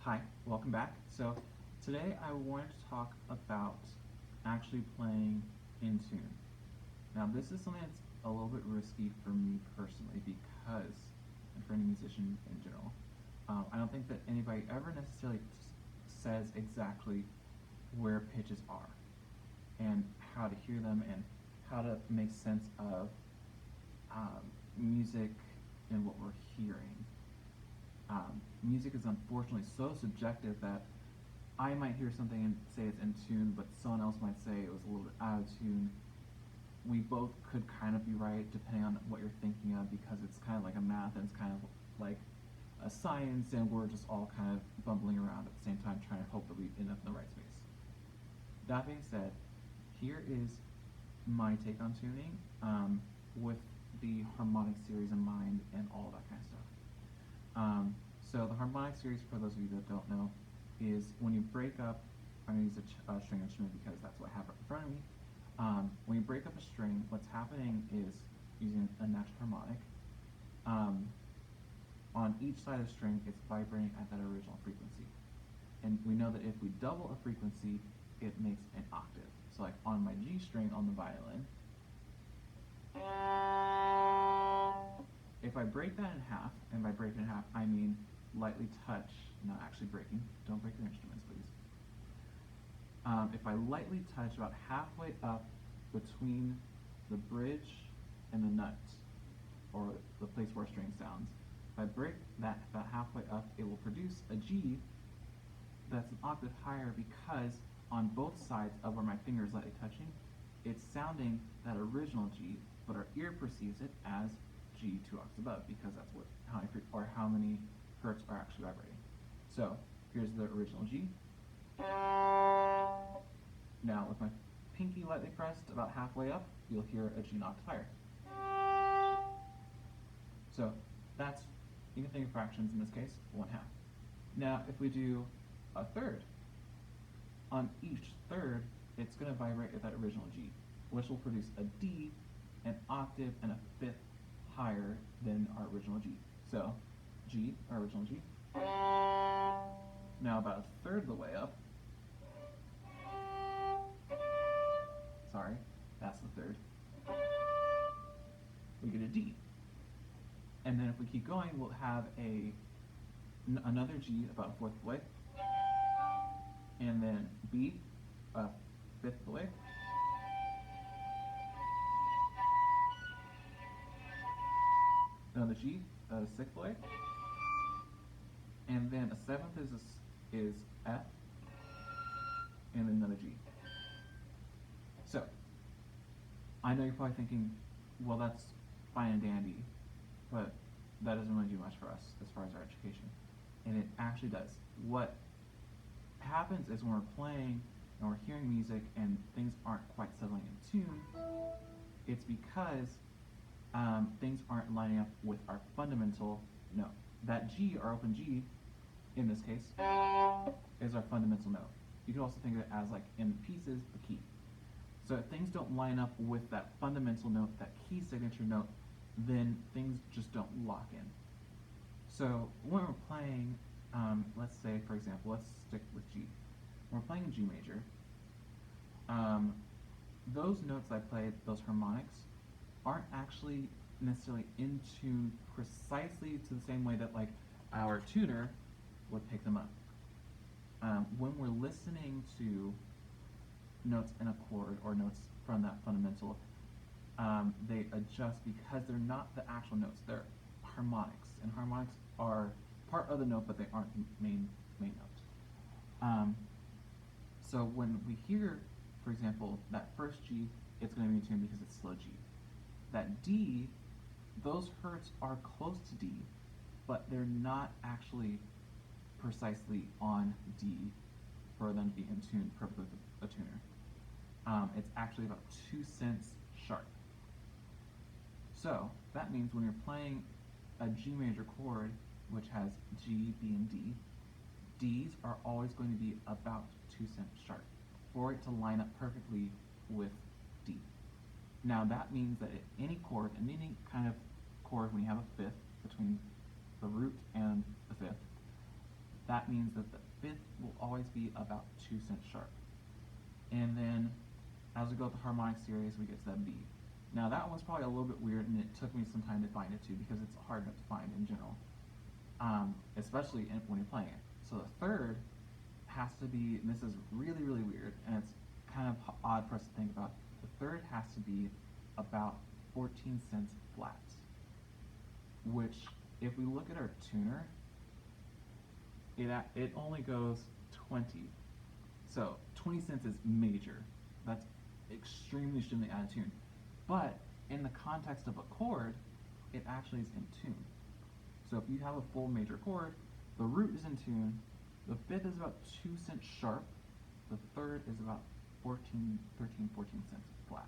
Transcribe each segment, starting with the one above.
Hi, welcome back. So today I wanted to talk about actually playing in tune. Now this is something that's a little bit risky for me personally because, and for any musician in general, I don't think that anybody ever necessarily says exactly where pitches are and how to hear them and how to make sense of music and what we're hearing. Music is unfortunately so subjective that I might hear something and say it's in tune, but someone else might say it was a little bit out of tune. We both could kind of be right depending on what you're thinking of because it's kind of like a math and it's kind of like a science, and we're just all kind of bumbling around at the same time trying to hope that we end up in the right space. That being said, here is my take on tuning with the harmonic series in mind and all that kind of stuff. So the harmonic series, for those of you that don't know, is when you break up, I'm going to use a string instrument because that's what I have right in front of me. When you break up a string, what's happening is using a natural harmonic. On each side of the string, it's vibrating at that original frequency. And we know that if we double a frequency, it makes an octave. So like on my G string on the violin, if I break that in half, and by break it in half, I mean lightly touch, not actually breaking. Don't break your instruments, please. If I lightly touch about halfway up between the bridge and the nut, or the place where a string sounds, if I break that about halfway up, it will produce a G that's an octave higher because on both sides of where my finger is lightly touching, it's sounding that original G, but our ear perceives it as G 2 octaves above because that's what how many hertz are actually vibrating. So here's the original G. Now with my pinky lightly pressed about halfway up, you'll hear a G an octave higher. So that's, you can think of fractions in this case, 1/2. Now if we do a third, on each third it's going to vibrate at that original G, which will produce a D, an octave, and a fifth higher than our original G. So G, our original G. Now about a third of the way up, sorry, that's the third, we get a D. And then if we keep going, we'll have another G about a fourth of the way, and then B, a fifth of the way, another G, a sixth of the way, and then a seventh is F, and then another G. So, I know you're probably thinking, well, that's fine and dandy, but that doesn't really do much for us as far as our education. And it actually does. What happens is when we're playing and we're hearing music and things aren't quite settling in tune, it's because things aren't lining up with our fundamental note. That G, our open G, in this case, is our fundamental note. You can also think of it as, like, in pieces, the key. So if things don't line up with that fundamental note, that key signature note, then things just don't lock in. So when we're playing, let's say, for example, let's stick with G. When we're playing in G major, those notes I played, those harmonics, aren't actually necessarily in tune precisely to the same way that like our tuner would pick them up. When we're listening to notes in a chord or notes from that fundamental, they adjust because they're not the actual notes, they're harmonics, and harmonics are part of the note, but they aren't the main note. So when we hear, for example, that first G, it's going to be in tune because it's slow G. That D, those hertz are close to D, but they're not actually precisely on D for them to be in tune perfectly with a tuner. It's actually about 2 cents sharp. So that means when you're playing a G major chord, which has G, B, and D, Ds are always going to be about 2 cents sharp for it to line up perfectly with D. Now that means that any chord, in any kind of chord, when you have a fifth between the root and the fifth, that means that the fifth will always be about 2 cents sharp. And then as we go up the harmonic series, we get to that B. Now that one's probably a little bit weird, and it took me some time to find it too, because it's hard enough to find in general, especially when you're playing it. So the third has to be, and this is really, really weird, and it's kind of odd for us to think about, the third has to be about 14 cents flat, which, if we look at our tuner, it only goes 20. So 20 cents is major. That's extremely out of tune. But in the context of a chord, it actually is in tune. So if you have a full major chord, the root is in tune, the fifth is about 2 cents sharp, the third is about 13, 14 cents flat.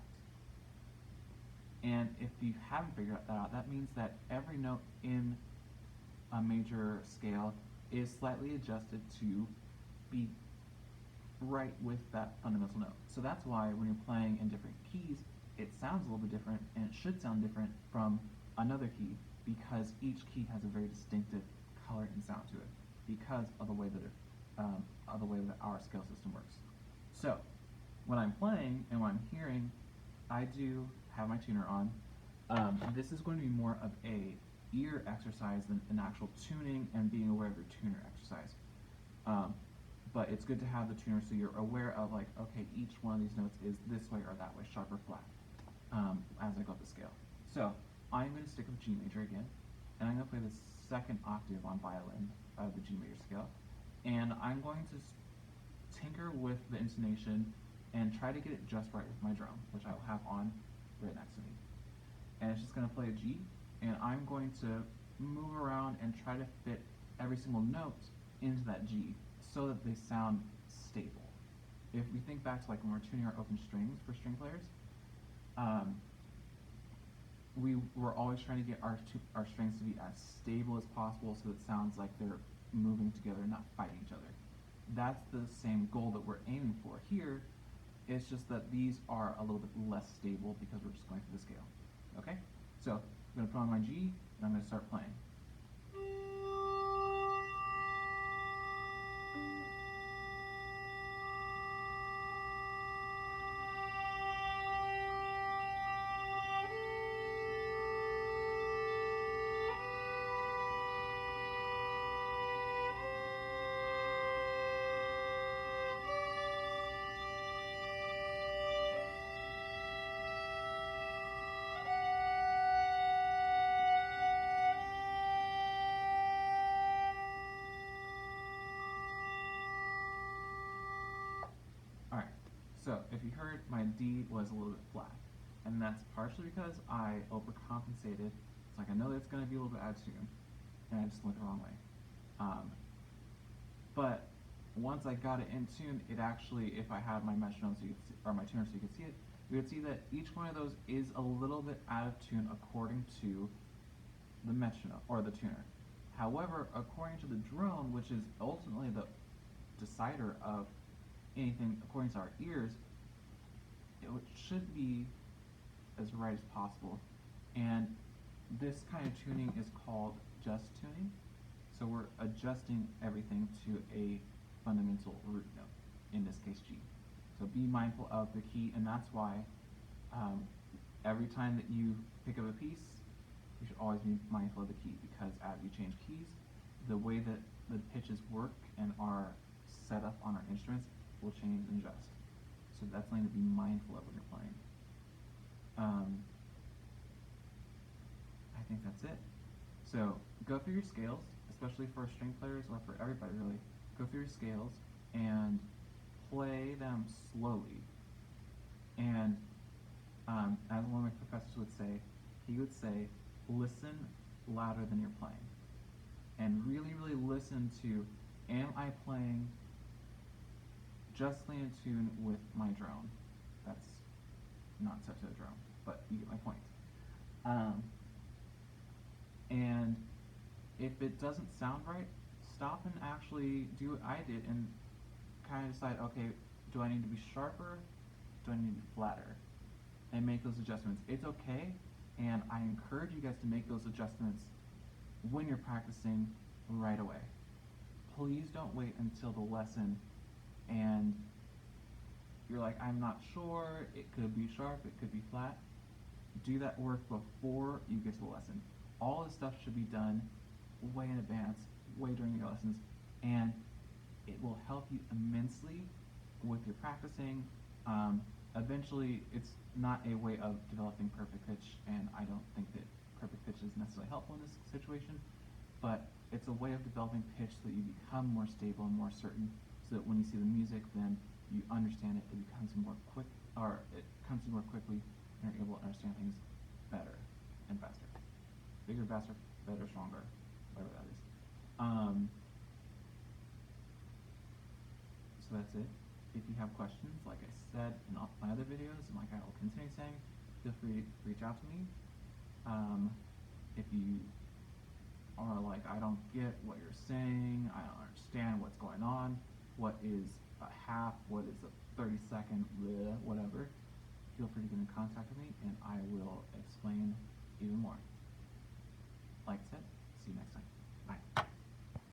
And if you haven't figured that out, that means that every note in a major scale is slightly adjusted to be right with that fundamental note. So that's why when you're playing in different keys, it sounds a little bit different, and it should sound different from another key, because each key has a very distinctive color and sound to it, because of the way that our scale system works. So when I'm playing and when I'm hearing, I do have my tuner on. This is going to be more of a ear exercise than an actual tuning and being aware of your tuner exercise. But it's good to have the tuner so you're aware of, like, okay, each one of these notes is this way or that way, sharp or flat, as I go up the scale. So I'm going to stick with G major again, and I'm going to play the second octave on violin of the G major scale, and I'm going to tinker with the intonation and try to get it just right with my drum, which I will have on right next to me. And it's just going to play a G, and I'm going to move around and try to fit every single note into that G so that they sound stable. If we think back to, like, when we're tuning our open strings for string players, we were always trying to get our strings to be as stable as possible so it sounds like they're moving together, not fighting each other. That's the same goal that we're aiming for here. It's just that these are a little bit less stable because we're just going through the scale. Okay? So I'm going to put on my G, and I'm going to start playing. Alright, so if you heard, my D was a little bit flat, and that's partially because I overcompensated. It's like, I know that it's going to be a little bit out of tune, and I just went the wrong way. But once I got it in tune, it actually, if I had my metronome so you could see, or my tuner so you could see it, you would see that each one of those is a little bit out of tune according to the metronome, or the tuner. However, according to the drone, which is ultimately the decider of anything according to our ears, it should be as right as possible. And this kind of tuning is called just tuning. So we're adjusting everything to a fundamental root note, in this case G. So be mindful of the key, and that's why every time that you pick up a piece, you should always be mindful of the key, because as you change keys, the way that the pitches work and are set up on our instruments will change and adjust. So that's something to be mindful of when you're playing. I think that's it. So go through your scales, especially for string players, or for everybody really. Go through your scales and play them slowly. And as one of my professors would say, he would say, listen louder than you're playing. And really, really listen to, am I playing justly in tune with my drone? That's not set to a drone, but you get my point. And if it doesn't sound right, stop and actually do what I did and kind of decide, okay, do I need to be sharper? Do I need to be flatter? And make those adjustments. It's okay, and I encourage you guys to make those adjustments when you're practicing right away. please don't wait until the lesson and you're like, I'm not sure, it could be sharp, it could be flat. Do that work before you get to the lesson. All this stuff should be done way in advance, way during your lessons, and it will help you immensely with your practicing. Eventually, it's not a way of developing perfect pitch, and I don't think that perfect pitch is necessarily helpful in this situation, but it's a way of developing pitch so that you become more stable and more certain, so that when you see the music, then you understand it, it becomes more quick, or it comes to you more quickly, and you're able to understand things better and faster. Bigger, faster, better, stronger, whatever that is. So that's it. If you have questions, like I said in all my other videos, and like I will continue saying, feel free to reach out to me. If you are like, I don't get what you're saying, I don't understand what's going on, what is a half, what is a 30-second, whatever, feel free to get in contact with me and I will explain even more. Like I said,